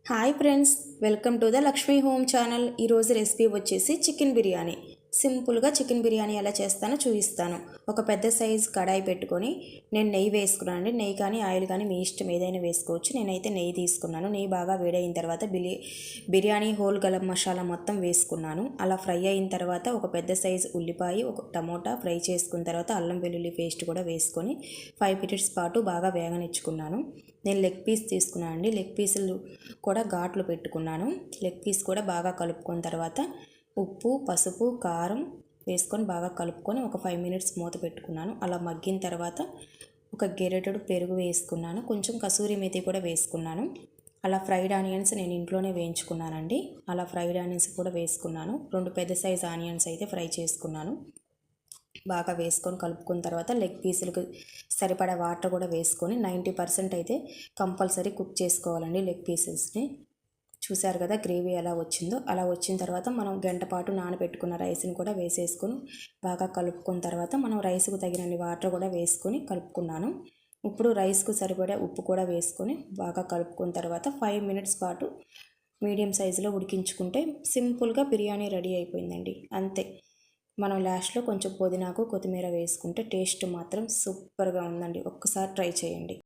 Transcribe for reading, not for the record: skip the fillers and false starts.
Hi friends, welcome to the Lakshmi home channel. ఈరోజు recipe వచ్చేసి chicken biryani. సింపుల్గా చికెన్ బిర్యానీ ఎలా చేస్తానో చూపిస్తాను. ఒక పెద్ద సైజు కడాయి పెట్టుకొని నేను నెయ్యి వేసుకున్నాను అండి. నెయ్యి కానీ ఆయిల్ కానీ మీ ఇష్టం ఏదైనా వేసుకోవచ్చు. నేనైతే నెయ్యి తీసుకున్నాను. నెయ్యి బాగా వేడైన తర్వాత బిర్యానీ హోల్ గరం మసాలా మొత్తం వేసుకున్నాను. అలా ఫ్రై అయిన తర్వాత ఒక పెద్ద సైజు ఉల్లిపాయ, ఒక టమోటా ఫ్రై చేసుకున్న తర్వాత అల్లం వెల్లుల్లి పేస్ట్ కూడా వేసుకొని 5 మినిట్స్ పాటు బాగా వేగనిచ్చుకున్నాను. నేను లెగ్ పీస్ తీసుకున్నాను అండి. లెగ్ పీసులు కూడా ఘాట్లు పెట్టుకున్నాను. లెగ్ పీస్ కూడా బాగా కలుపుకున్న తర్వాత ఉప్పు, పసుపు, కారం వేసుకొని బాగా కలుపుకొని ఒక 5 మినిట్స్ మూత పెట్టుకున్నాను. అలా మగ్గిన తర్వాత ఒక గెరెటెడు పెరుగు వేసుకున్నాను. కొంచెం కసూరి మేతి కూడా వేసుకున్నాను. అలా ఫ్రైడ్ ఆనియన్స్ నేను ఇంట్లోనే వేయించుకున్నానండి. అలా ఫ్రైడ్ ఆనియన్స్ కూడా వేసుకున్నాను. 2 పెద్ద సైజ్ ఆనియన్స్ అయితే ఫ్రై చేసుకున్నాను. బాగా వేసుకొని కలుపుకున్న తర్వాత లెగ్ పీసులకు సరిపడా వాటర్ కూడా వేసుకొని 90% అయితే కంపల్సరీ కుక్ చేసుకోవాలండి లెగ్ పీసెస్ని. చూసారు కదా గ్రేవీ ఎలా వచ్చిందో. అలా వచ్చిన తర్వాత మనం గంట పాటు నానబెట్టుకున్న రైస్ని కూడా వేసేసుకొని బాగా కలుపుకున్న తర్వాత మనం రైస్కు తగినన్ని వాటర్ కూడా వేసుకొని కలుపుకున్నాను. ఇప్పుడు రైస్కు సరిపడా ఉప్పు కూడా వేసుకొని బాగా కలుపుకున్న తర్వాత 5 మినిట్స్ పాటు మీడియం సైజులో ఉడికించుకుంటే సింపుల్గా బిర్యానీ రెడీ అయిపోయిందండి. అంతే. మనం లాస్ట్లో కొంచెం పుదీనాకు కొత్తిమీర వేసుకుంటే టేస్ట్ మాత్రం సూపర్గా ఉందండి. ఒక్కసారి ట్రై చేయండి.